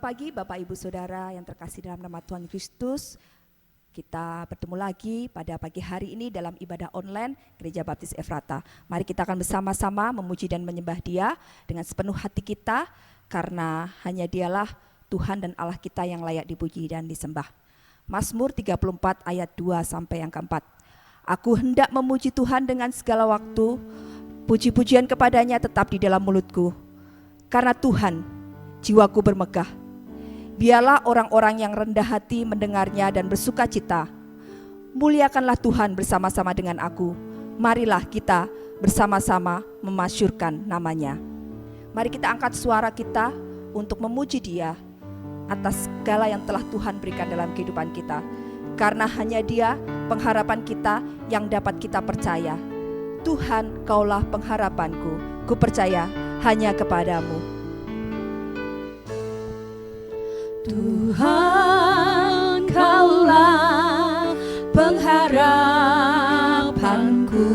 pagi Bapak Ibu Saudara yang terkasih dalam nama Tuhan Kristus. Kita bertemu lagi pada pagi hari ini dalam ibadah online Gereja Baptis Efrata. Mari kita akan bersama-sama memuji dan menyembah Dia dengan sepenuh hati kita, karena hanya Dialah Tuhan dan Allah kita yang layak dipuji dan disembah. Mazmur 34 ayat 2 sampai yang keempat. Aku hendak memuji Tuhan dengan segala waktu, puji-pujian kepadanya tetap di dalam mulutku. Karena Tuhan, jiwaku bermegah. Biarlah orang-orang yang rendah hati mendengarnya dan bersuka cita. Muliakanlah Tuhan bersama-sama dengan aku. Marilah kita bersama-sama memasyurkan namanya. Mari kita angkat suara kita untuk memuji Dia atas segala yang telah Tuhan berikan dalam kehidupan kita. Karena hanya Dia pengharapan kita yang dapat kita percaya. Tuhan, Kaulah pengharapanku, ku percaya hanya kepadamu. Tuhan, Kaulah pengharapanku,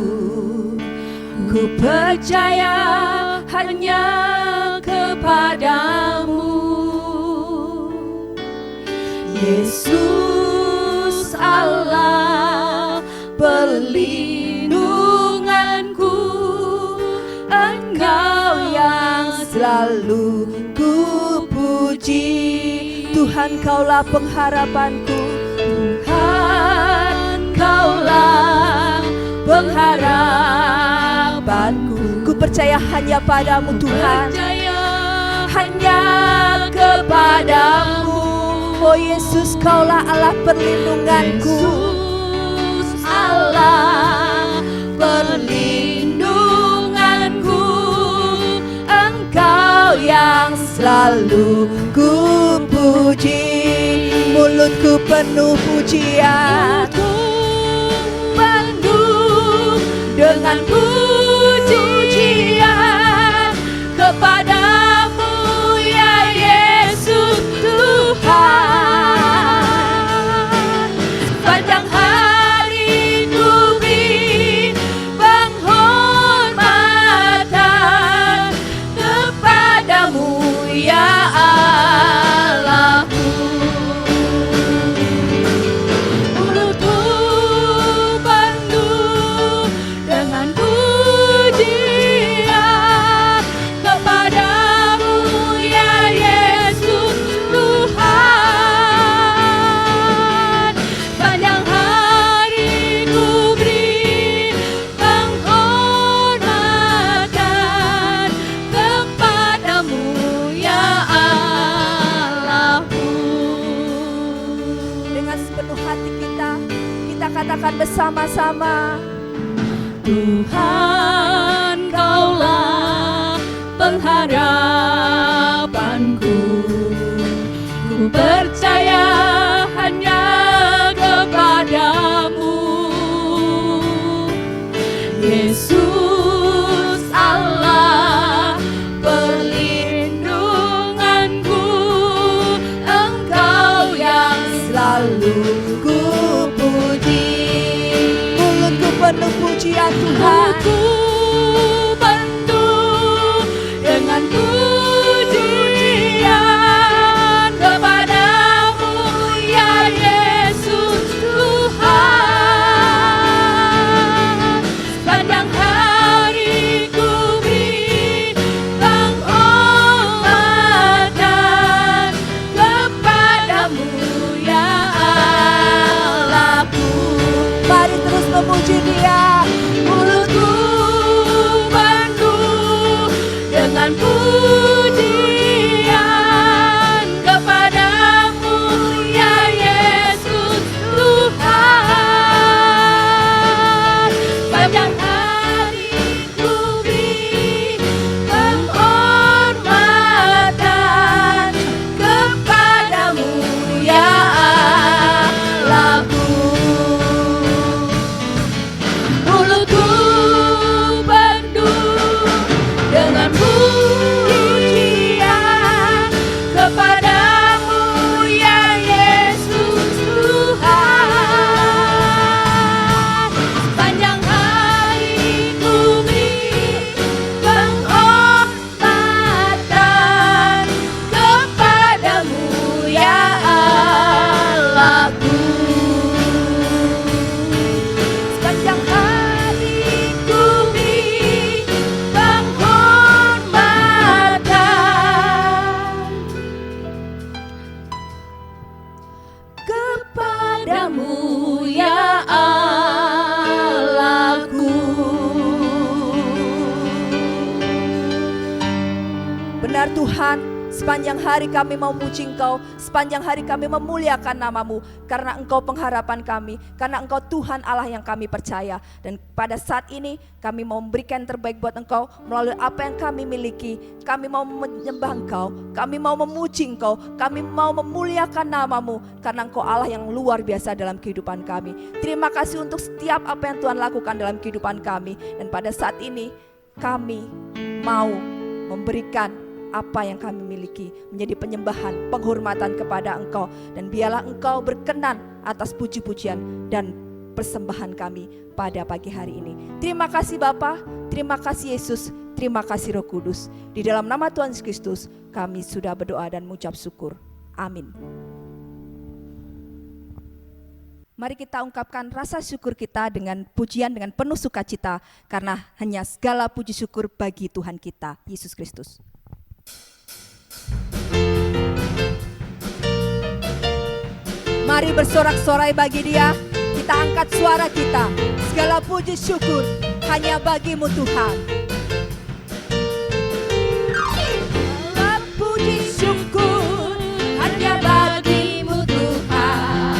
ku percaya hanya kepadamu. Yesus Allah perlindunganku, Engkau yang selalu ku puji. Tuhan, Kaulah pengharapanku, Tuhan, Kaulah pengharapanku, ku percaya hanya padamu Tuhan, hanya kepadamu. Oh Yesus, Kaulah Allah perlindunganku, Yesus Allah perlindunganku, Engkau yang selalu ku puji. Mulutku penuh pujian, penuh dengan pujian kepadamu ya Yesus Tuhan. Sepanjang hari ku beri penghormatan kepadamu ya Allahku. Mulutku penuh dengan pujian kepadamu ya Yesus Tuhan. Sepanjang hari ku beri penghormatan kepadamu ya Allahku. Dengan sepenuh hati kita katakan bersama-sama. Tuhan, Kaulah pengharapanku, ku percaya hanya kepadamu. Yesus Allah perlindunganku, Engkau yang selalu ku puji. Mulutku penuh pujian Tuhan. Mulutku penuh dengan pujian kepadamu ya Yesus Tuhan. Sepanjang hari ku beri penghormatan kepadamu ya Allahku. Mari terus memuji Dia. Mulutku penuh dengan pujian kepadamu ya Yesus Tuhan. Sepanjang hari ku beri penghormatan kepadamu ya Allahku. Mulutku penuh dengan pujian Tuhan, sepanjang hari kami mau memuji Engkau, sepanjang hari kami memuliakan nama-Mu, karena Engkau pengharapan kami, karena Engkau Tuhan Allah yang kami percaya. Dan pada saat ini kami mau memberikan yang terbaik buat Engkau melalui apa yang kami miliki. Kami mau menyembah Engkau, kami mau memuji Engkau, kami mau memuliakan nama-Mu, karena Engkau Allah yang luar biasa dalam kehidupan kami. Terima kasih untuk setiap apa yang Tuhan lakukan dalam kehidupan kami. Dan pada saat ini kami mau memberikan apa yang kami miliki menjadi penyembahan, penghormatan kepada Engkau. Dan biarlah Engkau berkenan atas puji-pujian dan persembahan kami pada pagi hari ini. Terima kasih Bapa, terima kasih Yesus, terima kasih Roh Kudus. Di dalam nama Tuhan Yesus Kristus kami sudah berdoa dan mengucap syukur. Amin. Mari kita ungkapkan rasa syukur kita dengan pujian dengan penuh sukacita, karena hanya segala puji syukur bagi Tuhan kita, Yesus Kristus. Mari bersorak-sorai bagi Dia, kita angkat suara kita. Segala puji syukur hanya bagi-Mu Tuhan. Segala puji syukur hanya bagi-Mu Tuhan,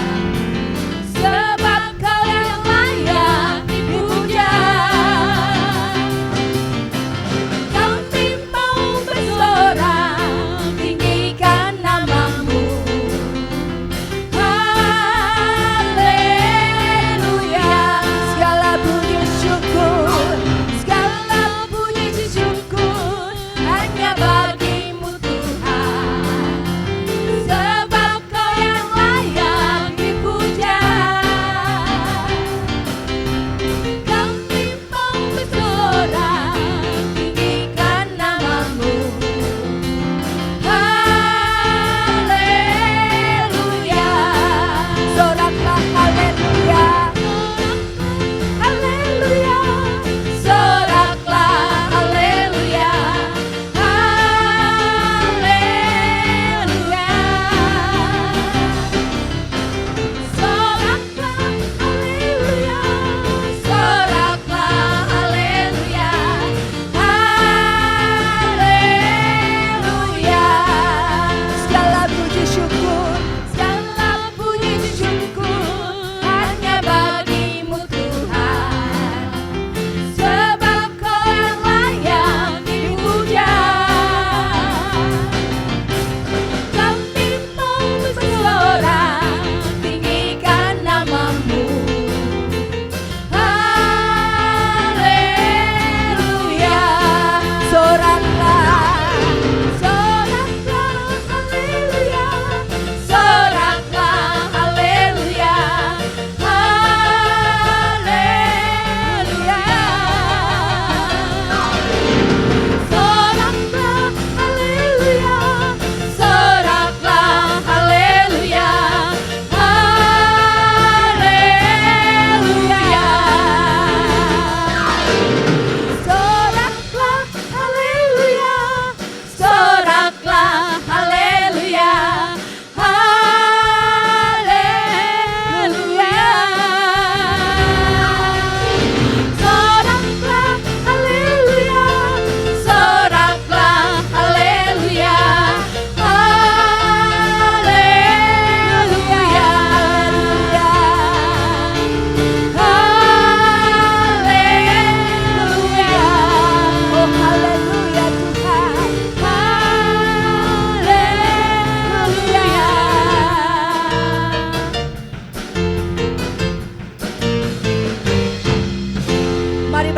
sebab Kau yang layak dipuja. Kau timpang bersorak, tinggikan nama-Mu.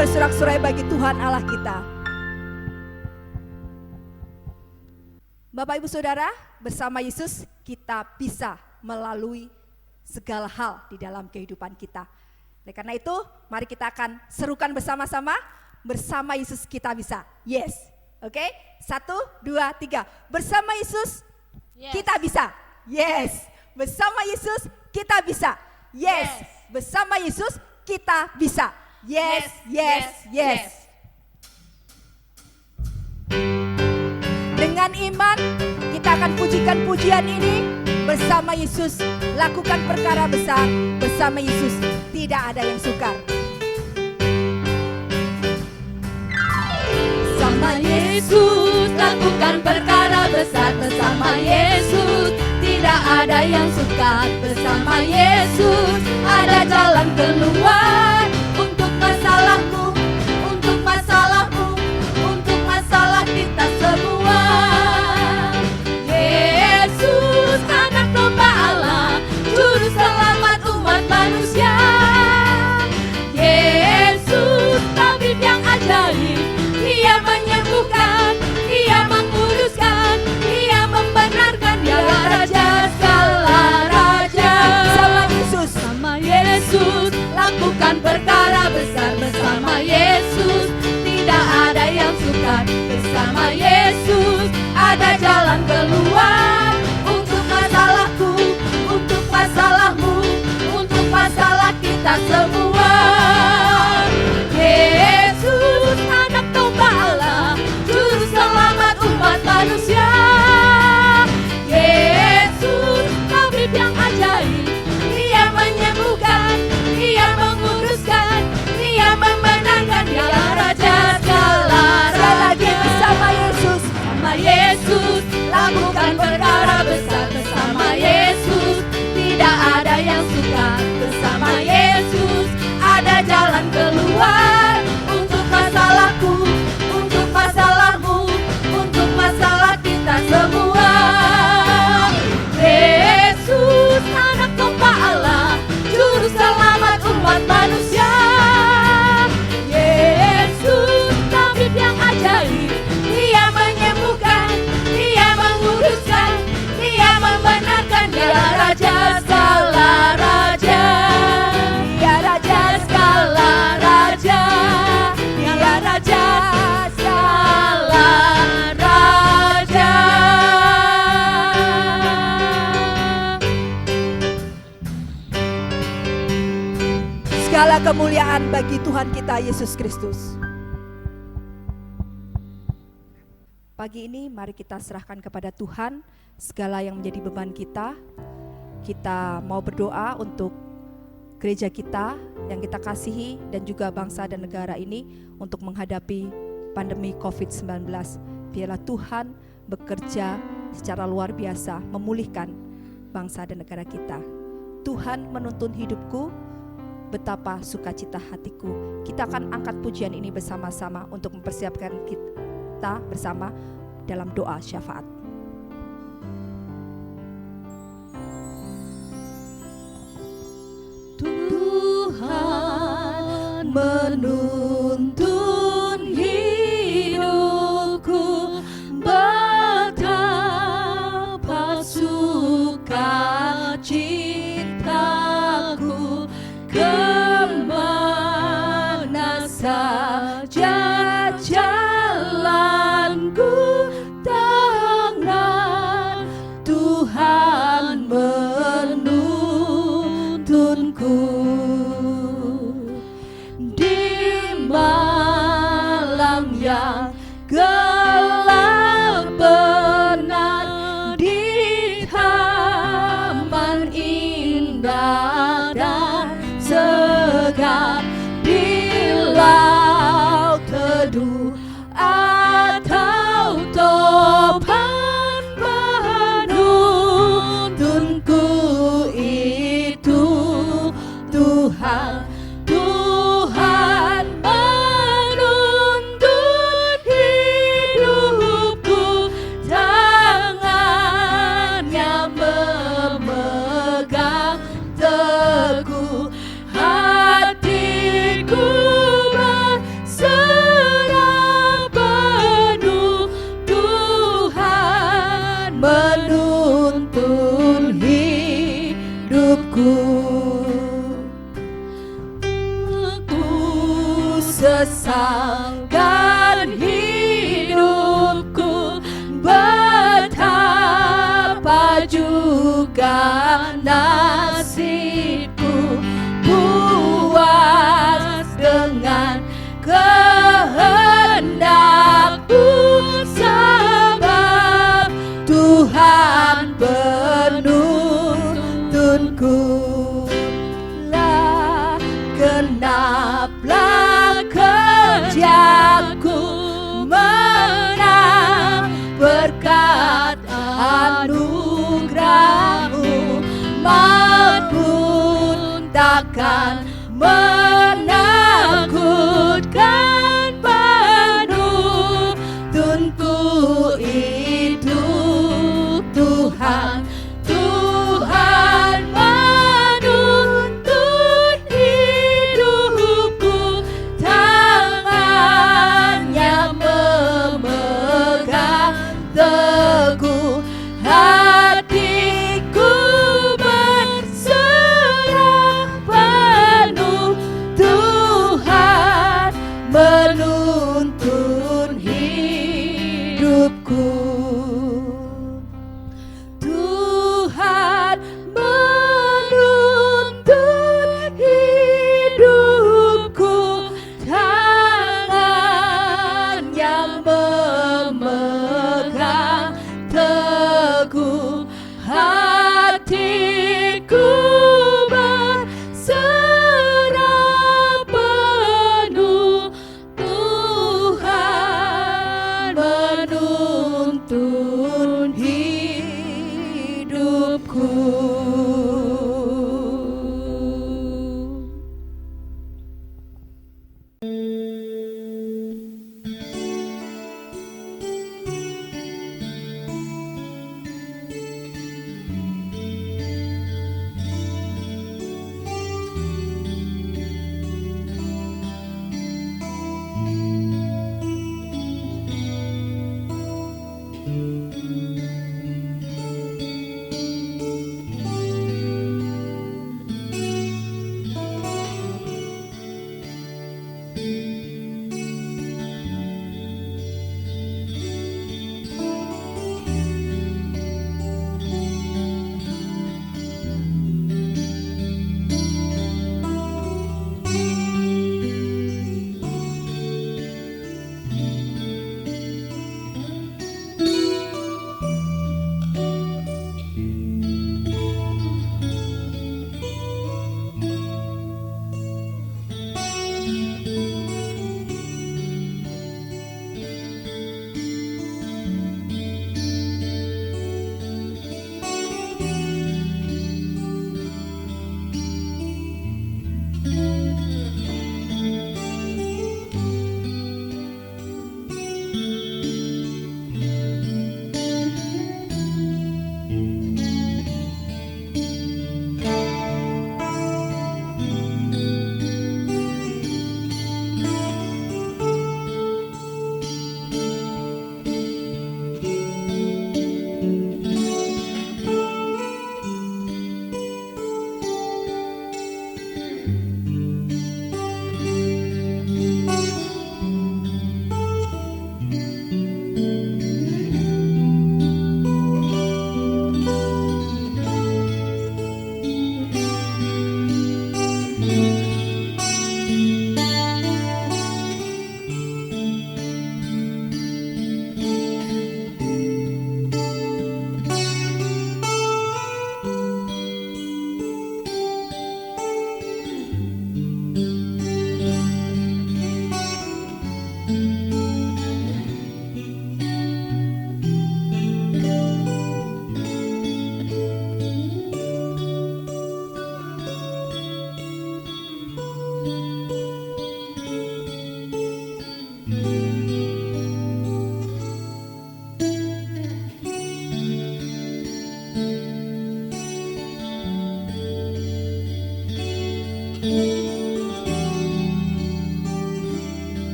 bersorak-sorai bagi Tuhan Allah kita. Bapak Ibu Saudara, bersama Yesus kita bisa melalui segala hal di dalam kehidupan kita. Oleh karena itu, mari kita akan serukan bersama-sama, bersama Yesus kita bisa. Yes, oke? 1, 2, 3. Bersama Yesus kita bisa. Yes, bersama Yesus kita bisa. Yes, bersama Yesus kita bisa. Yes, yes, yes. Dengan iman kita akan pujikan pujian ini bersama Yesus. Lakukan perkara besar bersama Yesus. Tidak ada yang sukar. Sama Yesus lakukan perkara ada yang suka bersama Yesus, ada jalan keluar untuk masalahmu, untuk masalahmu, untuk masalah kita semua. Yesus anak domba Allah, juru selamat umat manusia. Yesus tabib yang ajaib, Dia menyembuhkan, Dia menguruskan, Dia membenarkan. Dia Raja segala raja. Sama Yesus, Sama Yesus lakukan perkara besar bersama Yesus. Tidak ada yang sukar bersama Yesus, ada jalan keluar untuk masalahku, untuk masalahmu, untuk masalah kita semua. Yesus anak domba Allah, juru selamat umat manusia. Yesus tabib yang ajaib, Dia menyembuhkan, Dia menguruskan, Dia membenarkan. Dia Raja segala raja. bersama Yesus, Sama Yesus lakukan perkara besar bersama Yesus. Tidak ada yang sukar bersama Yesus, ada jalan keluar untuk masalahku, untuk masalahmu, untuk masalah kita semua. Yesus anak domba Allah, juru selamat umat manusia. Yesus tabib yang ajaib, Dia menyembuhkan, Dia menguruskan, Dia membenarkan. Dia Raja segala raja, Dia Raja segala raja, Dia Raja segala raja. segala kemuliaan bagi Tuhan kita Yesus Kristus. Pagi ini mari kita serahkan kepada Tuhan segala yang menjadi beban kita. Kita mau berdoa untuk gereja kita yang kita kasihi dan juga bangsa dan negara ini untuk menghadapi pandemi COVID-19. Biarlah Tuhan bekerja secara luar biasa memulihkan bangsa dan negara kita. Tuhan menuntun hidupku, betapa sukacita hatiku. Kita akan angkat pujian ini bersama-sama untuk mempersiapkan kita bersama dalam doa syafaat. Tuhan menuntun hidupku, betapa sukacitaku, kemana saja jalanku, tangan Tuhan menuntunku. Malam yang gelap benar, di taman indah dan segar, di laut teduh atau topan, penuntunku itu Tuhan. Sesalkan hidupku, betapa juga nasibku, puas dengan kehendakmu, sebab Tuhan penuntunku. Lah genaplah kerjaku, menang berkat anugerah-Mu. bukan menakutkan penuh, tunku hidup Tuhan. Tuhan menuntun hidupku, tangannya memegang teguh, hatiku berserah penuh. Tuhan menuntun hidupku. Tuhan menuntun hidupku, tangan yang memegang teguh, hatiku berserah penuh. Tuhan menuntun hidupku.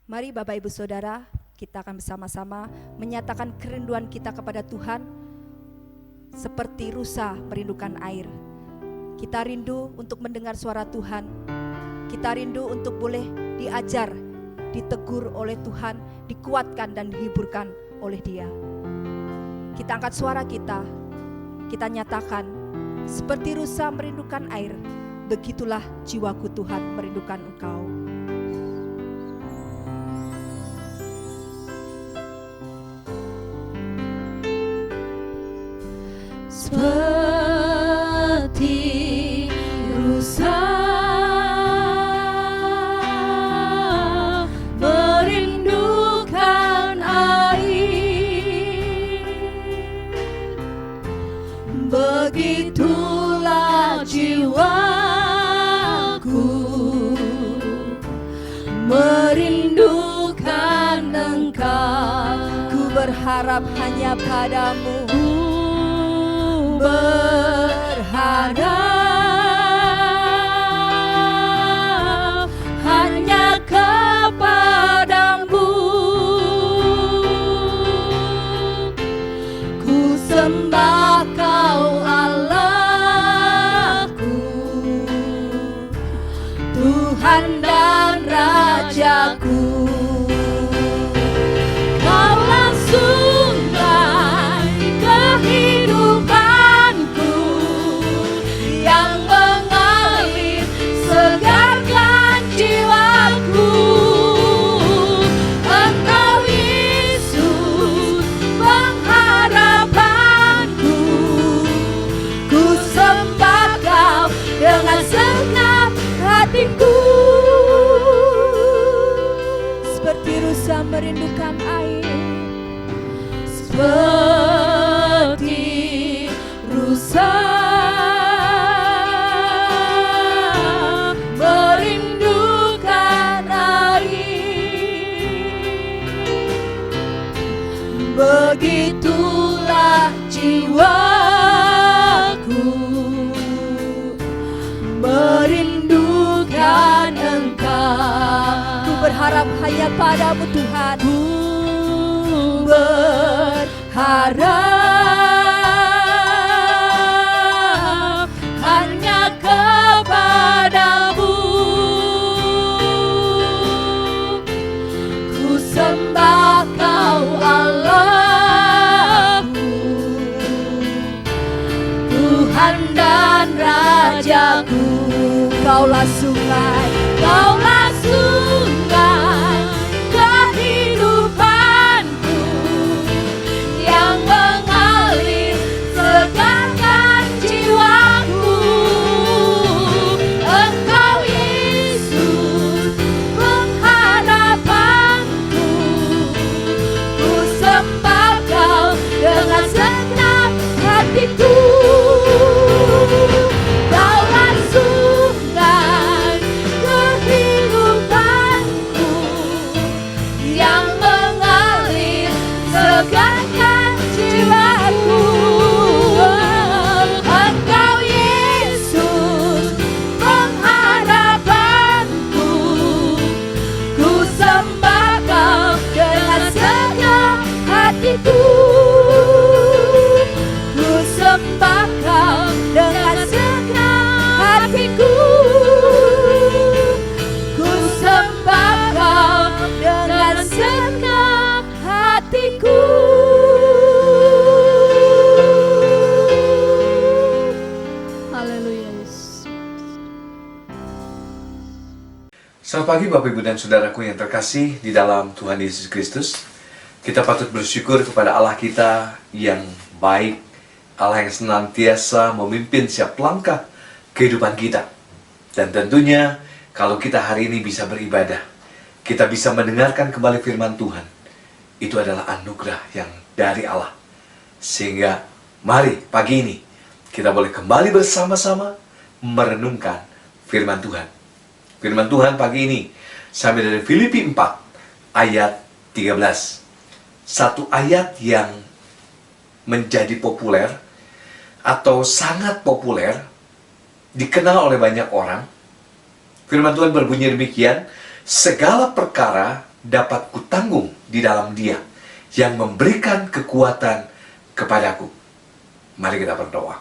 Mari Bapak Ibu Saudara, kita akan bersama-sama menyatakan kerinduan kita kepada Tuhan seperti rusa merindukan air. Kita rindu untuk mendengar suara Tuhan. Kita rindu untuk boleh diajar, ditegur oleh Tuhan, dikuatkan dan dihiburkan oleh Dia. Kita angkat suara kita nyatakan, seperti rusa merindukan air, begitulah jiwaku Tuhan merindukan Engkau. Seperti rusa merindukan air, begitulah jiwaku merindukan Engkau. Ku berharap hanya padamu, berharap hanya kepadamu. Ku sembah Kau Allahku, Tuhan dan Rajaku. Kaulah sumber kehidupanku yang mengalir segarkan jiwaku. Engkau Yesus pengharapanku, ku sembah Kau dengan segenap hatiku. seperti rusa merindukan air, seperti rusa merindukan air, begitulah jiwaku merindukan Engkau. ku berharap hanya padamu Tuhan. Ku berharap hanya kepadamu. Ku sembah Kau Allahku, Tuhan dan Rajaku. Kaulah sungai, Kaulah sungai kehidupanku yang mengalir segarkan jiwaku. Engkau Yesus pengharapanku, ku sembah Kau dengan segenap hatiku. Kaulah sungai kehidupanku yang mengalir segarkan jiwaku. Engkau Yesus pengharapanku, ku sembah Kau dengan segenap hatiku. Ku sembah Kau dengan segenap hatiku. Ku sembah Kau dengan segenap hatiku. Haleluya Yesus. Selamat pagi Bapak Ibu dan Saudaraku yang terkasih di dalam Tuhan Yesus Kristus. Kita patut bersyukur kepada Allah kita yang baik, Allah yang senantiasa memimpin setiap langkah kehidupan kita. Dan tentunya kalau kita hari ini bisa beribadah, kita bisa mendengarkan kembali firman Tuhan, itu adalah anugerah yang dari Allah. Sehingga mari pagi ini kita boleh kembali bersama-sama merenungkan firman Tuhan. Firman Tuhan pagi ini sampai dari Filipi 4 ayat 13. Satu ayat yang menjadi populer atau sangat populer, dikenal oleh banyak orang. Firman Tuhan berbunyi demikian, segala perkara dapat kutanggung di dalam Dia yang memberikan kekuatan kepadaku. Mari kita berdoa.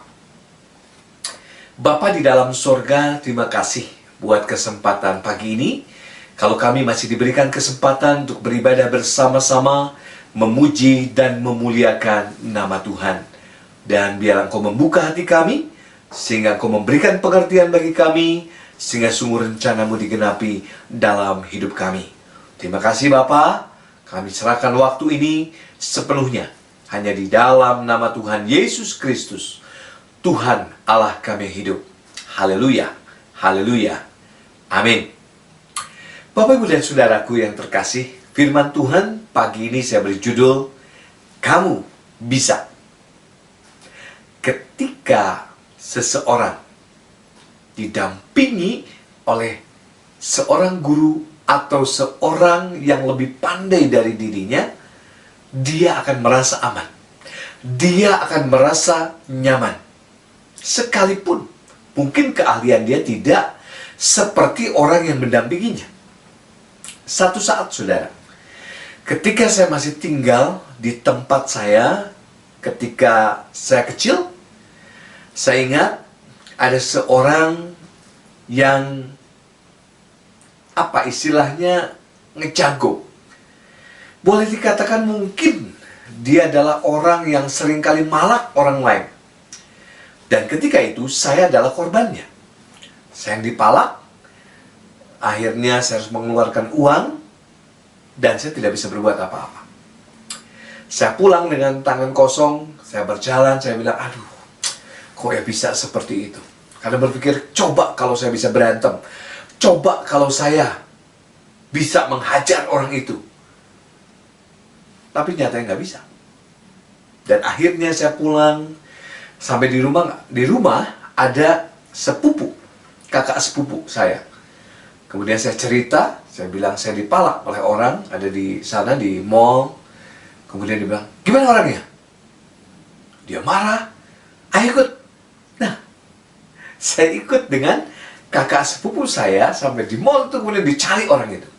Bapa di dalam sorga, terima kasih buat kesempatan pagi ini. Kalau kami masih diberikan kesempatan untuk beribadah bersama-sama, memuji dan memuliakan nama Tuhan. Dan biar Engkau membuka hati kami, sehingga Engkau memberikan pengertian bagi kami, sehingga sungguh rencana-Mu digenapi dalam hidup kami. Terima kasih Bapa, kami serahkan waktu ini sepenuhnya hanya di dalam nama Tuhan Yesus Kristus, Tuhan Allah kami hidup. Haleluya, haleluya, amin. Bapak, Ibu, dan Saudaraku yang terkasih, firman Tuhan pagi ini saya beri judul, Kamu Bisa. Ketika seseorang didampingi oleh seorang guru atau seorang yang lebih pandai dari dirinya, dia akan merasa aman. Dia akan merasa nyaman. Sekalipun mungkin keahlian dia tidak seperti orang yang mendampinginya. Satu saat, saudara, ketika saya masih tinggal di tempat saya, ketika saya kecil, saya ingat ada seorang yang istilahnya ngejago. Boleh dikatakan mungkin dia adalah orang yang seringkali malak orang lain. Dan ketika itu saya adalah korbannya. Saya yang dipalak, akhirnya saya harus mengeluarkan uang dan saya tidak bisa berbuat apa-apa. Saya pulang dengan tangan kosong, saya berjalan, saya bilang, aduh, kok ya bisa seperti itu? Karena berpikir, coba kalau saya bisa berantem, coba kalau saya bisa menghajar orang itu. Tapi nyatanya nggak bisa. Dan akhirnya saya pulang, sampai di rumah ada sepupu, kakak sepupu saya. Kemudian saya cerita, saya bilang saya dipalak oleh orang, ada di sana di mall. Kemudian dia bilang, gimana orangnya? Dia marah, ayo ikut. Nah, saya ikut dengan kakak sepupu saya sampai di mall itu, kemudian dicari orang itu.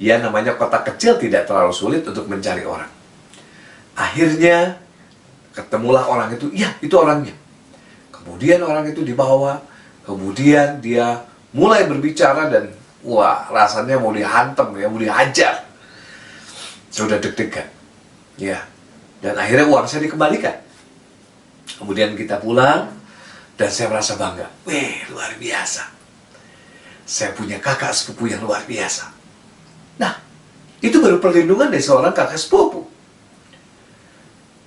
Ya, namanya kota kecil tidak terlalu sulit untuk mencari orang. Akhirnya ketemulah orang itu, iya itu orangnya. Kemudian orang itu dibawa, kemudian dia mulai berbicara dan wah, rasanya mau dihantam ya, mau dihajar. Sudah deg-degan. Ya. Dan akhirnya uang saya dikembalikan. Kemudian kita pulang dan saya merasa bangga. Wih, luar biasa. Saya punya kakak sepupu yang luar biasa. Nah, itu baru perlindungan dari seorang kakak sepupu.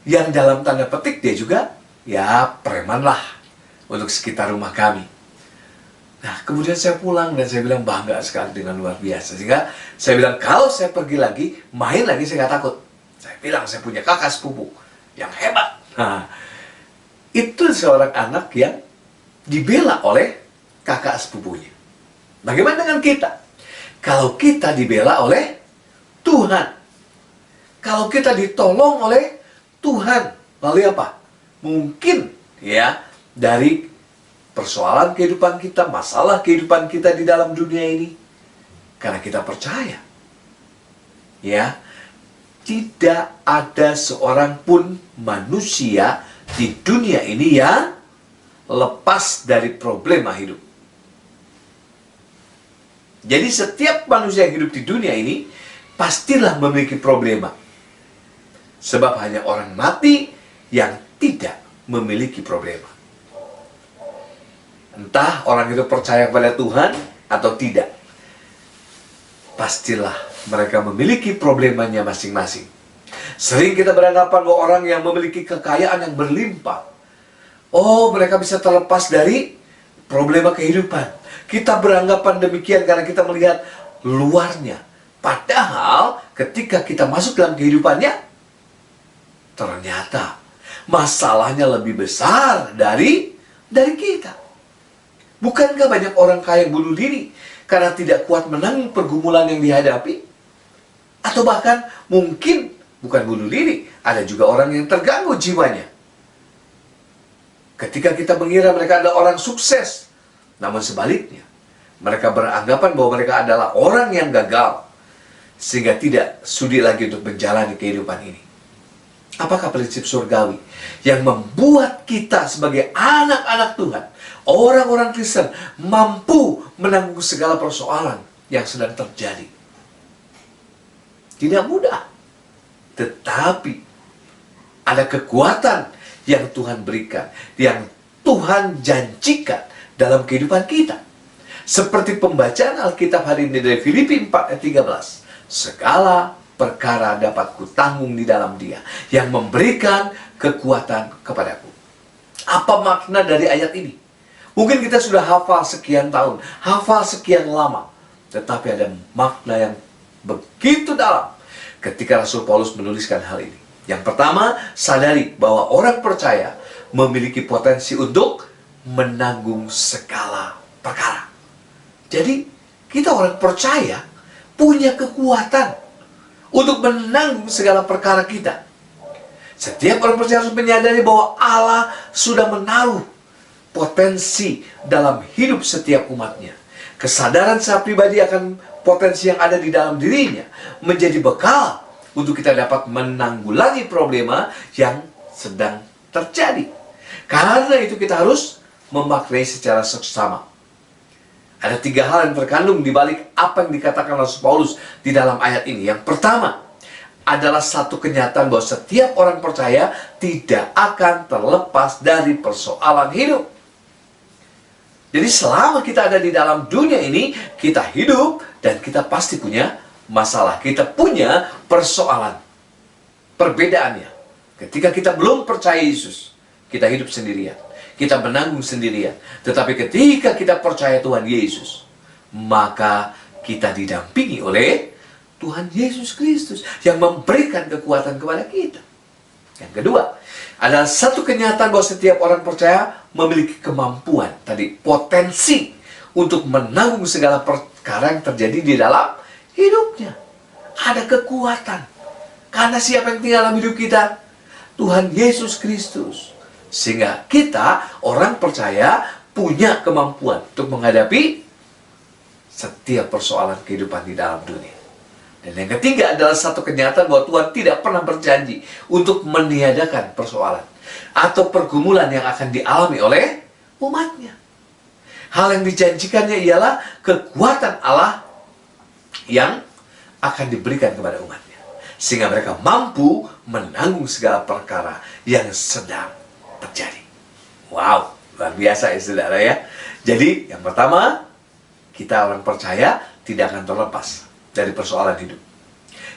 Yang dalam tanda petik dia juga, ya preman lah untuk sekitar rumah kami. Nah, kemudian saya pulang dan saya bilang bangga sekali dengan luar biasa. Sehingga saya bilang, kalau saya pergi lagi, main lagi saya nggak takut. Saya bilang, saya punya kakak sepupu yang hebat. Nah, itu seorang anak yang dibela oleh kakak sepupunya. Bagaimana dengan kita? Kalau kita dibela oleh Tuhan. Kalau kita ditolong oleh Tuhan. Lalu apa? Mungkin ya dari persoalan kehidupan kita, masalah kehidupan kita di dalam dunia ini, karena kita percaya, ya, tidak ada seorang pun manusia di dunia ini yang lepas dari problema hidup. Jadi setiap manusia yang hidup di dunia ini pastilah memiliki problema. Sebab hanya orang mati yang tidak memiliki problema. Entah orang itu percaya kepada Tuhan atau tidak, pastilah mereka memiliki problemanya masing-masing. Sering kita beranggapan bahwa orang yang memiliki kekayaan yang berlimpah, oh mereka bisa terlepas dari problema kehidupan. Kita beranggapan demikian karena kita melihat luarnya. Padahal ketika kita masuk dalam kehidupannya, ternyata masalahnya lebih besar dari kita. Bukankah banyak orang kaya yang bunuh diri karena tidak kuat menanggung pergumulan yang dihadapi? Atau bahkan mungkin bukan bunuh diri, Ada juga orang yang terganggu jiwanya ketika kita mengira mereka adalah orang sukses. Namun sebaliknya, mereka beranggapan bahwa mereka adalah orang yang gagal, sehingga tidak sudi lagi untuk menjalani kehidupan ini. Apakah prinsip surgawi yang membuat kita sebagai anak-anak Tuhan, orang-orang Kristen, mampu menanggung segala persoalan yang sedang terjadi? Tidak mudah. Tetapi ada kekuatan yang Tuhan berikan, yang Tuhan janjikan dalam kehidupan kita. Seperti pembacaan Alkitab hari ini dari Filipi 4 ayat 13. Segala perkara dapat kutanggung di dalam Dia yang memberikan kekuatan kepadaku. Apa makna dari ayat ini? Mungkin kita sudah hafal sekian tahun, hafal sekian lama, tetapi ada makna yang begitu dalam ketika Rasul Paulus menuliskan hal ini. Yang pertama, sadari bahwa orang percaya memiliki potensi untuk menanggung segala perkara. Jadi, kita orang percaya punya kekuatan untuk menanggung segala perkara kita. Setiap orang percaya harus menyadari bahwa Allah sudah menaruh potensi dalam hidup setiap umatnya. Kesadaran saya pribadi akan potensi yang ada di dalam dirinya menjadi bekal untuk kita dapat menanggulangi problema yang sedang terjadi. Karena itu kita harus memaknai secara seksama. Ada 3 hal yang terkandung di balik apa yang dikatakan Rasul Paulus di dalam ayat ini. Yang pertama adalah satu kenyataan bahwa setiap orang percaya tidak akan terlepas dari persoalan hidup. Jadi selama kita ada di dalam dunia ini, kita hidup dan kita pasti punya masalah. Kita punya persoalan. Perbedaannya, ketika kita belum percaya Yesus, kita hidup sendirian. Kita menanggung sendirian. Tetapi ketika kita percaya Tuhan Yesus, maka kita didampingi oleh Tuhan Yesus Kristus yang memberikan kekuatan kepada kita. Yang kedua, adalah satu kenyataan bahwa setiap orang percaya memiliki kemampuan, tadi potensi untuk menanggung segala perkara yang terjadi di dalam hidupnya. Ada kekuatan. Karena siapa yang tinggal dalam hidup kita? Tuhan Yesus Kristus. Sehingga kita, orang percaya, punya kemampuan untuk menghadapi setiap persoalan kehidupan di dalam dunia. Dan yang ketiga adalah satu kenyataan bahwa Tuhan tidak pernah berjanji untuk meniadakan persoalan atau pergumulan yang akan dialami oleh umatnya. Hal yang dijanjikannya ialah kekuatan Allah yang akan diberikan kepada umatnya. Sehingga mereka mampu menanggung segala perkara yang sedang terjadi. Wow, luar biasa ya saudara ya. Jadi yang pertama, kita orang percaya tidak akan terlepas dari persoalan hidup.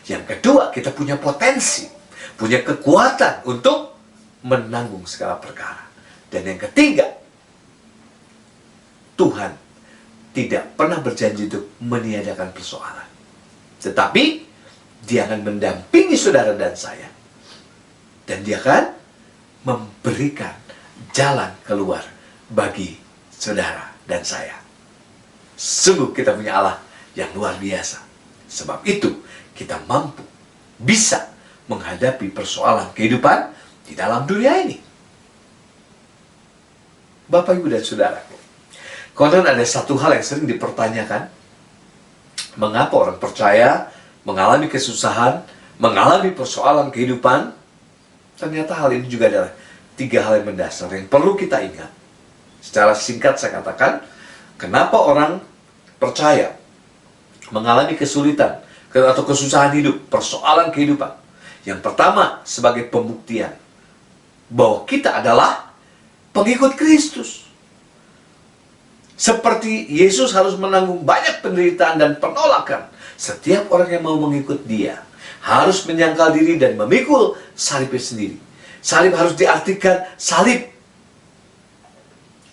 Yang kedua, kita punya potensi, punya kekuatan untuk menanggung segala perkara. Dan yang ketiga, Tuhan tidak pernah berjanji untuk meniadakan persoalan. Tetapi Dia akan mendampingi saudara dan saya. Dan Dia akan memberikan jalan keluar bagi saudara dan saya. Sungguh kita punya Allah yang luar biasa. Sebab itu kita mampu, bisa menghadapi persoalan kehidupan di dalam dunia ini. Bapak, Ibu, dan Saudaraku, konon ada satu hal yang sering dipertanyakan. Mengapa orang percaya mengalami kesusahan, mengalami persoalan kehidupan? Ternyata hal ini juga adalah 3 hal yang mendasar yang perlu kita ingat. Secara singkat saya katakan, kenapa orang percaya mengalami kesulitan atau kesusahan hidup, persoalan kehidupan. Yang pertama, sebagai pembuktian bahwa kita adalah pengikut Kristus. Seperti Yesus harus menanggung banyak penderitaan dan penolakan, setiap orang yang mau mengikut Dia harus menyangkal diri dan memikul salibnya sendiri. Salib harus diartikan salib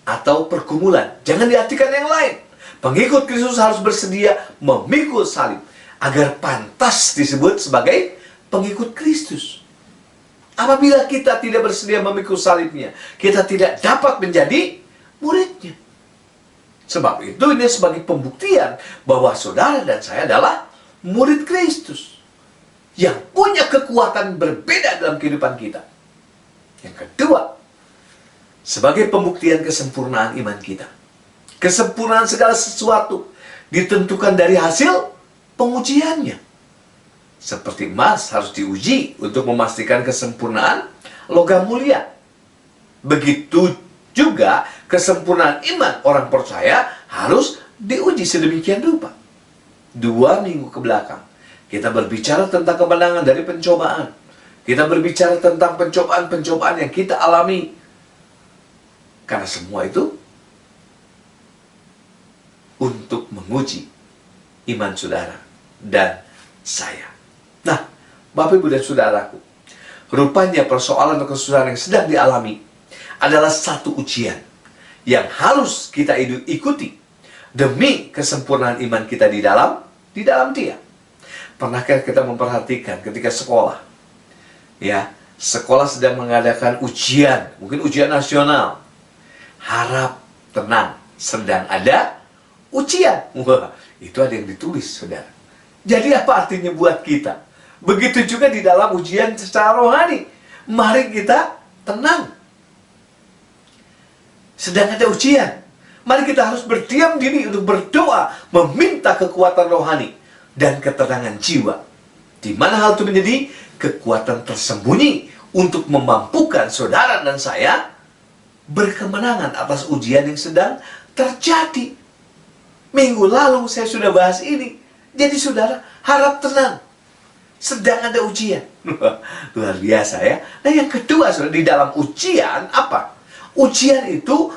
atau pergumulan. Jangan diartikan yang lain. Pengikut Kristus harus bersedia memikul salib agar pantas disebut sebagai pengikut Kristus. Apabila kita tidak bersedia memikul salibnya, kita tidak dapat menjadi muridnya. Sebab itu ini sebagai pembuktian bahwa saudara dan saya adalah murid Kristus. yang punya kekuatan berbeda dalam kehidupan kita. Yang kedua, sebagai pembuktian kesempurnaan iman kita. Kesempurnaan segala sesuatu ditentukan dari hasil pengujiannya. Seperti emas harus diuji untuk memastikan kesempurnaan logam mulia. Begitu juga kesempurnaan iman orang percaya harus diuji sedemikian rupa. 2 minggu ke belakang, kita berbicara tentang kemenangan dari pencobaan. Kita berbicara tentang pencobaan-pencobaan yang kita alami. Karena semua itu untuk menguji iman saudara dan saya. Nah, Bapak, Ibu, dan Saudaraku, rupanya persoalan atau kesusahan yang sedang dialami adalah satu ujian yang harus kita ikuti demi kesempurnaan iman kita di dalam Dia. Pernahkah kita memperhatikan ketika sekolah? Ya, sekolah sedang mengadakan ujian, mungkin ujian nasional. Harap tenang, sedang ada ujian. Wah, itu ada yang ditulis, saudara. Jadi apa artinya buat kita? Begitu juga di dalam ujian secara rohani. Mari kita tenang. Sedang ada ujian. Mari kita harus berdiam diri untuk berdoa, meminta kekuatan rohani dan ketenangan jiwa. Di mana hal itu menjadi kekuatan tersembunyi untuk memampukan saudara dan saya berkemenangan atas ujian yang sedang terjadi. Minggu lalu saya sudah bahas ini. Jadi saudara, harap tenang. Sedang ada ujian. Luar biasa ya. Nah, yang kedua, saudara, di dalam ujian apa? Ujian itu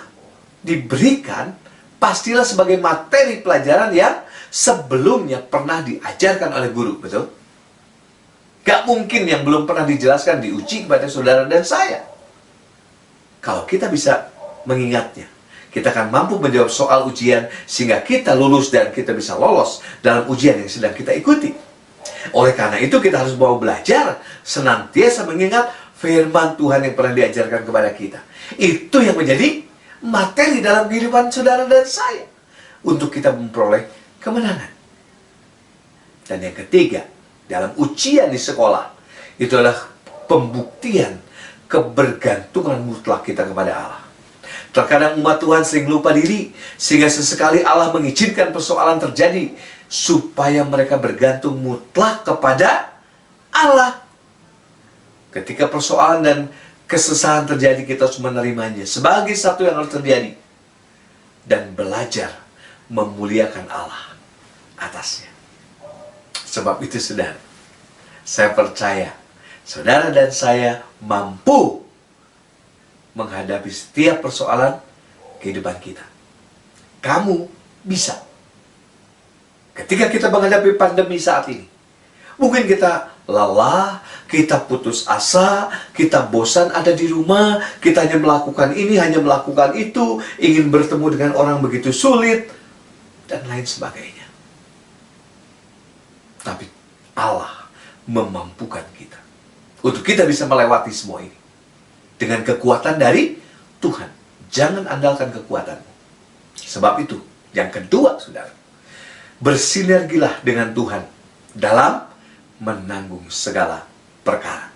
diberikan pastilah sebagai materi pelajaran yang sebelumnya pernah diajarkan oleh guru, betul? Gak mungkin yang belum pernah dijelaskan diuji kepada saudara dan saya. Kalau kita bisa mengingatnya, kita akan mampu menjawab soal ujian sehingga kita lulus dan kita bisa lolos dalam ujian yang sedang kita ikuti. Oleh karena itu kita harus mau belajar senantiasa mengingat firman Tuhan yang pernah diajarkan kepada kita. Itu yang menjadi materi dalam kehidupan saudara dan saya untuk kita memperoleh kemenangan. Dan yang ketiga, dalam ujian di sekolah, itu adalah pembuktian kebergantungan mutlak kita kepada Allah. Terkadang umat Tuhan sering lupa diri, sehingga sesekali Allah mengizinkan persoalan terjadi supaya mereka bergantung mutlak kepada Allah. Ketika persoalan dan kesusahan terjadi, kita harus menerimanya sebagai satu yang harus terjadi dan belajar memuliakan Allah atasnya. Sebab itu, saudara, saya percaya saudara dan saya mampu menghadapi setiap persoalan kehidupan kita. Kamu bisa. Ketika kita menghadapi pandemi saat ini, mungkin kita lelah, kita putus asa, kita bosan ada di rumah, kita hanya melakukan ini, hanya melakukan itu, ingin bertemu dengan orang begitu sulit, dan lain sebagainya. Tapi Allah memampukan kita untuk kita bisa melewati semua ini dengan kekuatan dari Tuhan. Jangan andalkan kekuatanmu. Sebab itu, yang kedua, saudara, bersinergilah dengan Tuhan dalam menanggung segala perkara.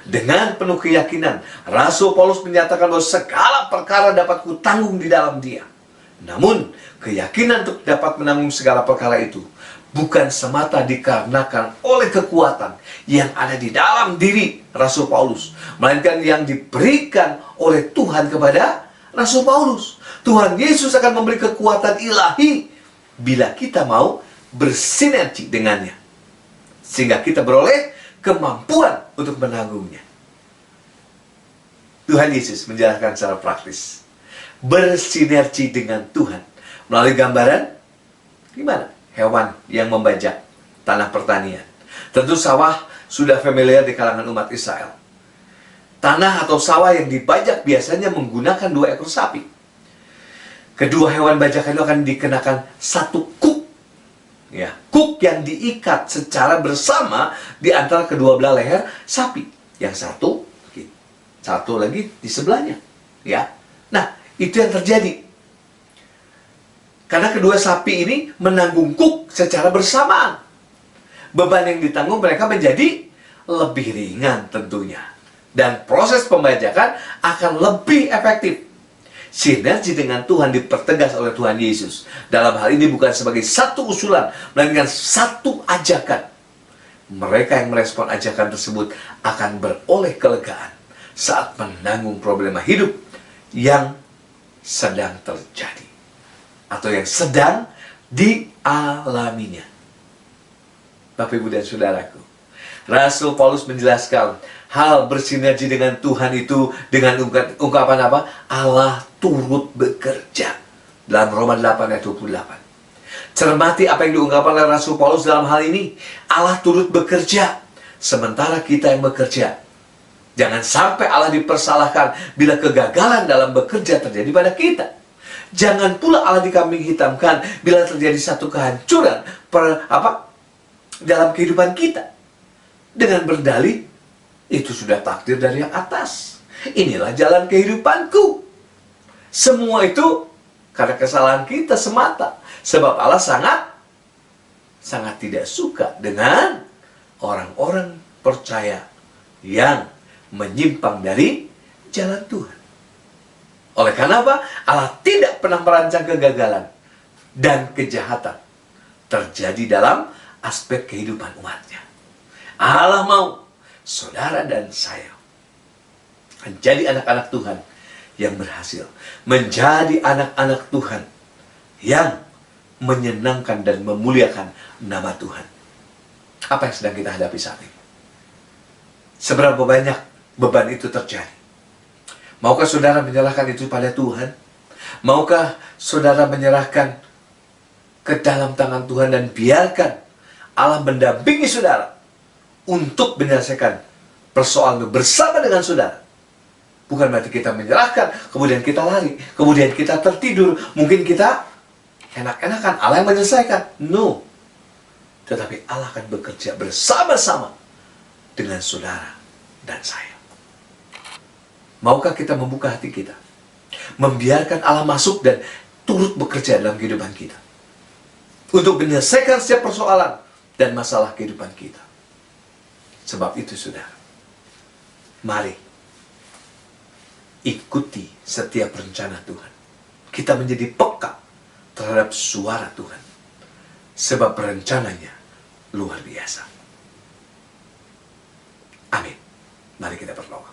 Dengan penuh keyakinan, Rasul Paulus menyatakan bahwa segala perkara dapat kutanggung di dalam Dia. Namun, keyakinan untuk dapat menanggung segala perkara itu bukan semata dikarenakan oleh kekuatan yang ada di dalam diri Rasul Paulus, melainkan yang diberikan oleh Tuhan kepada Rasul Paulus. Tuhan Yesus akan memberi kekuatan ilahi bila kita mau bersinergi dengannya, sehingga kita beroleh kemampuan untuk menanggungnya. Tuhan Yesus menjelaskan secara praktis bersinergi dengan Tuhan melalui gambaran gimana? Hewan yang membajak tanah pertanian. Tentu sawah sudah familiar di kalangan umat Israel. Tanah atau sawah yang dibajak biasanya menggunakan 2 ekor sapi. Kedua hewan bajakan itu akan dikenakan satu kuk. Ya, kuk yang diikat secara bersama di antara kedua belah leher sapi. Yang satu lagi di sebelahnya. Ya. Nah, itu yang terjadi. Karena kedua sapi ini menanggung kuk secara bersamaan. beban yang ditanggung mereka menjadi lebih ringan tentunya. Dan proses pembajakan akan lebih efektif. Sinergi dengan Tuhan dipertegas oleh Tuhan Yesus. Dalam hal ini bukan sebagai satu usulan, melainkan satu ajakan. Mereka yang merespon ajakan tersebut akan beroleh kelegaan saat menanggung problema hidup yang sedang terjadi atau yang sedang dialaminya. Bapak, Ibu, dan Saudaraku, Rasul Paulus menjelaskan hal bersinergi dengan Tuhan itu dengan ungkapan apa? Allah turut bekerja. Dalam Roma 8 ayat 28. Cermati apa yang diungkapkan oleh Rasul Paulus dalam hal ini. Allah turut bekerja, sementara kita yang bekerja. Jangan sampai Allah dipersalahkan bila kegagalan dalam bekerja terjadi pada kita. Jangan pula Allah dikambing hitamkan bila terjadi satu kehancuran dalam kehidupan kita. Dengan berdalih, itu sudah takdir dari yang atas. Inilah jalan kehidupanku. Semua itu karena kesalahan kita semata. Sebab Allah sangat tidak suka dengan orang-orang percaya yang menyimpang dari jalan Tuhan. Oleh karena apa? Allah tidak pernah merancang kegagalan dan kejahatan terjadi dalam aspek kehidupan umatnya. Allah mau saudara dan saya menjadi anak-anak Tuhan yang berhasil, menjadi anak-anak Tuhan yang menyenangkan dan memuliakan nama Tuhan. Apa yang sedang kita hadapi saat ini? Seberapa banyak beban itu terjadi? Maukah saudara menyerahkan itu pada Tuhan? Maukah saudara menyerahkan ke dalam tangan Tuhan dan biarkan Allah mendampingi saudara untuk menyelesaikan persoalan bersama dengan saudara? Bukan berarti kita menyerahkan, kemudian kita lari, kemudian kita tertidur, mungkin kita enak-enakan, Allah yang menyelesaikan. No. Tetapi Allah akan bekerja bersama-sama dengan saudara dan saya. Maukah kita membuka hati kita, membiarkan Allah masuk dan turut bekerja dalam kehidupan kita untuk menyelesaikan setiap persoalan dan masalah kehidupan kita? Sebab itu, saudara, mari ikuti setiap rencana Tuhan. Kita menjadi peka terhadap suara Tuhan, sebab rencananya luar biasa. Amin. Mari kita berdoa.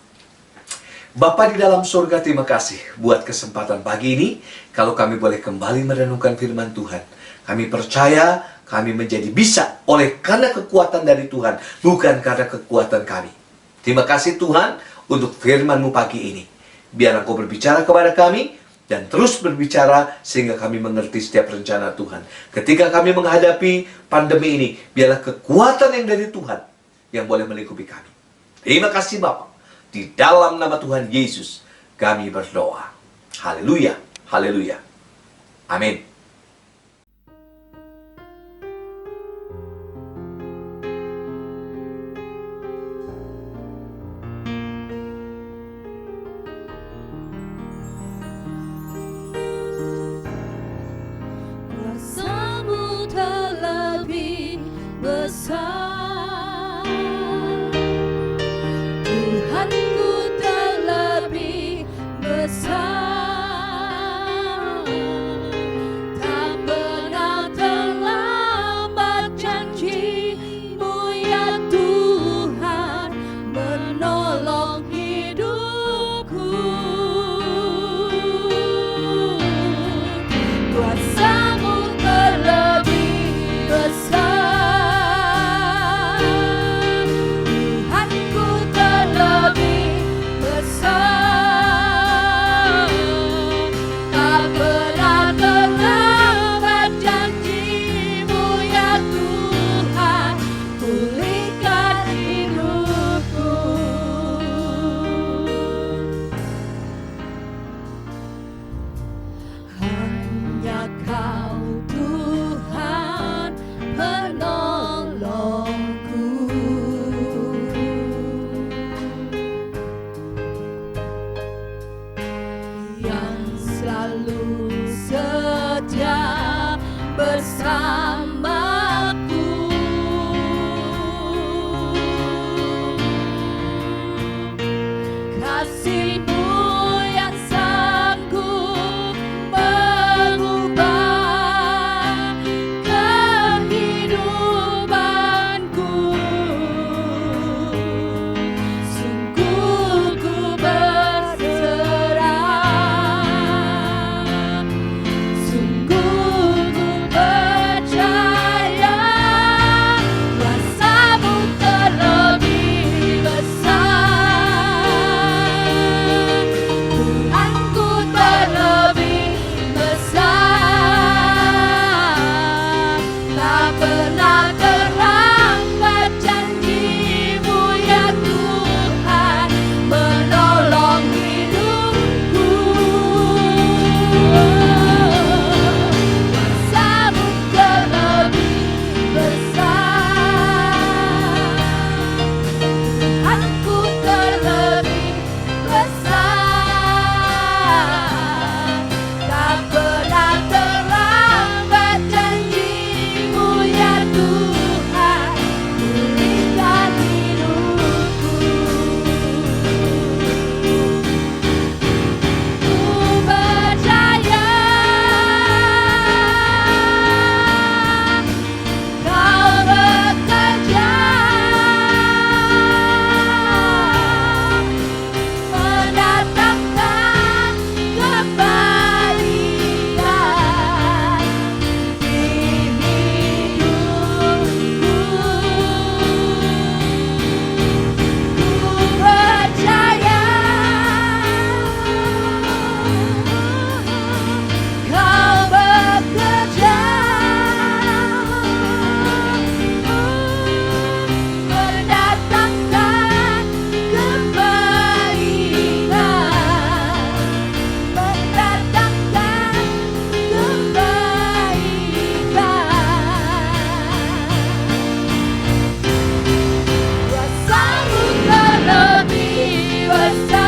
Bapa di dalam surga, terima kasih buat kesempatan pagi ini. Kalau kami boleh kembali merenungkan firman Tuhan, kami percaya kami menjadi bisa oleh karena kekuatan dari Tuhan, bukan karena kekuatan kami. Terima kasih Tuhan untuk firman-Mu pagi ini. Biar Engkau berbicara kepada kami dan terus berbicara sehingga kami mengerti setiap rencana Tuhan. Ketika kami menghadapi pandemi ini, biarlah kekuatan yang dari Tuhan yang boleh melingkupi kami. Terima kasih Bapa. Di dalam nama Tuhan Yesus kami berdoa. Haleluya, haleluya. Amin. Kuasamu terlebih besar, Tuhanku terlebih besar. Tak pernah terlambat janji-Mu ya Tuhan menolong hidupku. Kuasamu terlebih besar, Tuhanku terlebih besar. Tak pernah terlambat janji-Mu ya Tuhan, pulihkan hidupku. Hanya Kau Tuhan penolongku, yang selalu setia bersamaku. kasih-Mu yang sanggup mengubah kehidupanku. Sungguh ku berserah, sungguh ku percaya kuasa-Mu terlebih besar, Tuhanku terlebih besar. Tak pernah terlambat janji-Mu ya Tuhan menolong hidupku. Kuasa-Mu terlebih besar, Tuhanku terlebih besar. Tak pernah terlambat janji-Mu ya Tuhan pulihkan hidupku. Ku percaya Kau bekerja mendatangkan kebaikan di hidupku. Ku percaya Kau bekerja mendatangkan kebaikan. Kuasa-Mu terlebih besar,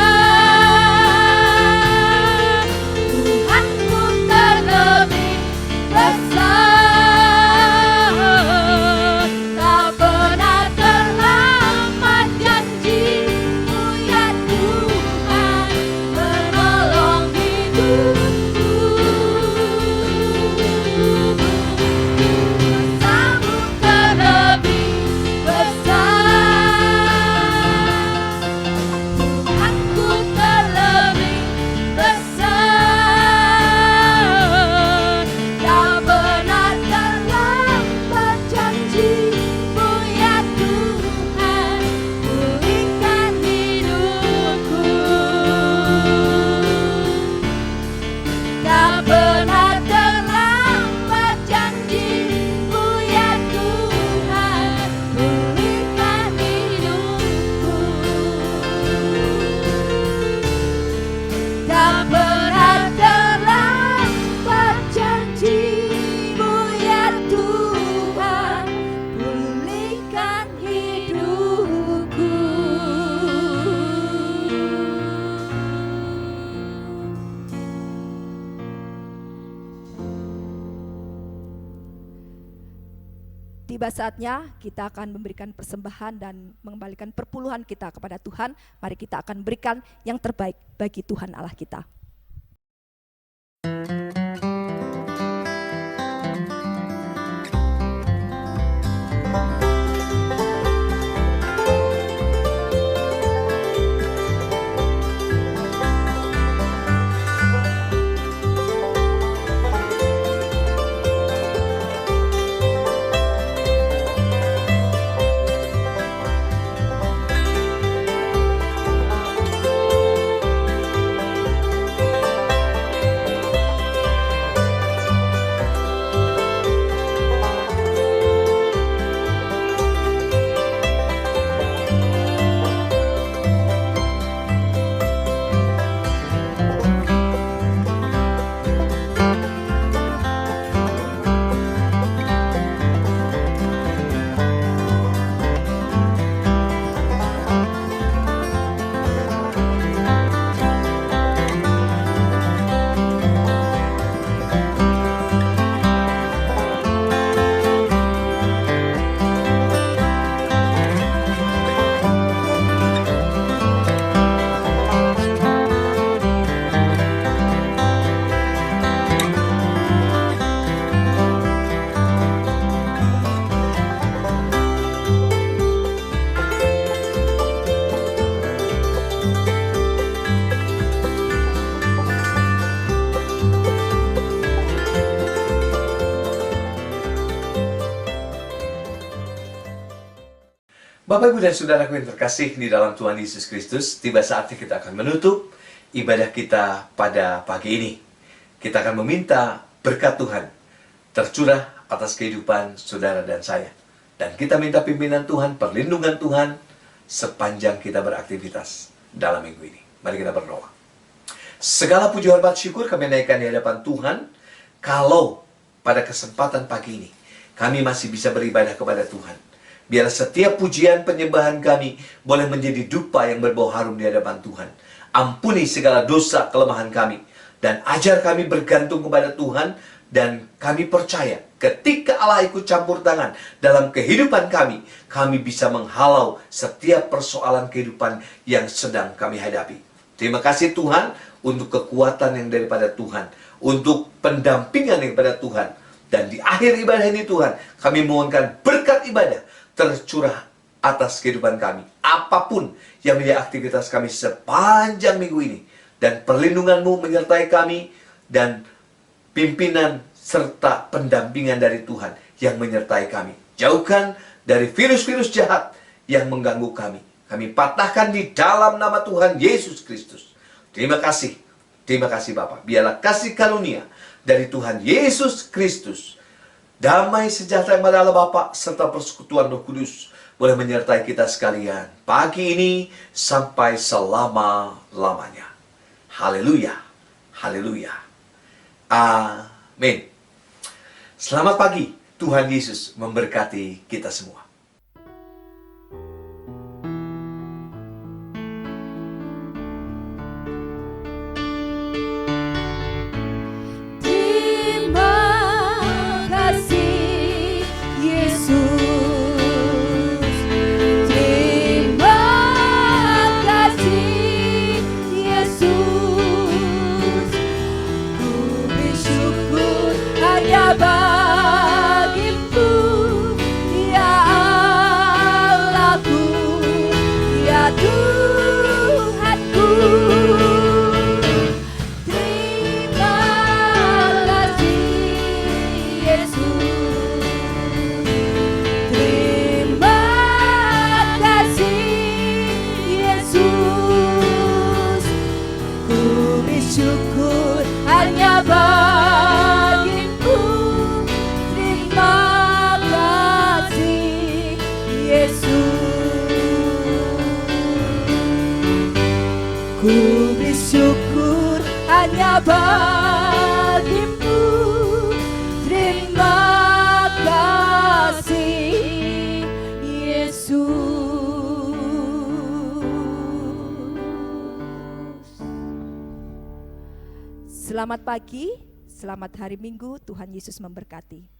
Tuhanku terlebih besar. Tak pernah terlambat janji-Mu ya Tuhan menolong hidupku. Kuasa-Mu terlebih besar, Tuhanku terlebih besar. Tak pernah terlambat janji-Mu ya Tuhan pulihkan hidupku. Tak pernah terlambat janji-Mu ya Tuhan pulihkan hidupku. Tak pernah terlambat janji-Mu ya Tuhan pulihkan hidupku. Tiba saatnya kita akan memberikan persembahan dan mengembalikan perpuluhan kita kepada Tuhan. Mari kita akan berikan yang terbaik bagi Tuhan Allah kita. Bapak, Ibu, dan Saudaraku yang terkasih di dalam Tuhan Yesus Kristus, tiba saatnya kita akan menutup ibadah kita pada pagi ini. Kita akan meminta berkat Tuhan tercurah atas kehidupan saudara dan saya. Dan kita minta pimpinan Tuhan, perlindungan Tuhan sepanjang kita beraktivitas dalam minggu ini. Mari kita berdoa. Segala puji hormat syukur kami naikkan di hadapan Tuhan, kalau pada kesempatan pagi ini kami masih bisa beribadah kepada Tuhan. Biar setiap pujian penyembahan kami boleh menjadi dupa yang berbau harum di hadapan Tuhan. Ampuni segala dosa kelemahan kami. Dan ajar kami bergantung kepada Tuhan. Dan kami percaya ketika Allah ikut campur tangan dalam kehidupan kami, kami bisa menghalau setiap persoalan kehidupan yang sedang kami hadapi. Terima kasih Tuhan untuk kekuatan yang daripada Tuhan. Untuk pendampingan yang daripada Tuhan. Dan di akhir ibadah ini Tuhan, kami mohonkan berkat ibadah tercurah atas kehidupan kami. Apapun yang menjadi aktivitas kami sepanjang minggu ini. Dan perlindungan-Mu menyertai kami. Dan pimpinan serta pendampingan dari Tuhan yang menyertai kami. Jauhkan dari virus-virus jahat yang mengganggu kami. Kami patahkan di dalam nama Tuhan Yesus Kristus. Terima kasih. Terima kasih Bapa. Biarlah kasih karunia dari Tuhan Yesus Kristus, damai sejahtera yang dari Allah Bapa serta persekutuan Roh Kudus boleh menyertai kita sekalian pagi ini sampai selama-lamanya. Haleluya. Haleluya. Amin. Selamat pagi. Tuhan Yesus memberkati kita semua. Syukur hanya bagimu. Terima kasih Yesus. Ku bersyukur hanya bagimu. Terima kasih Yesus. Selamat pagi, selamat hari Minggu, Tuhan Yesus memberkati.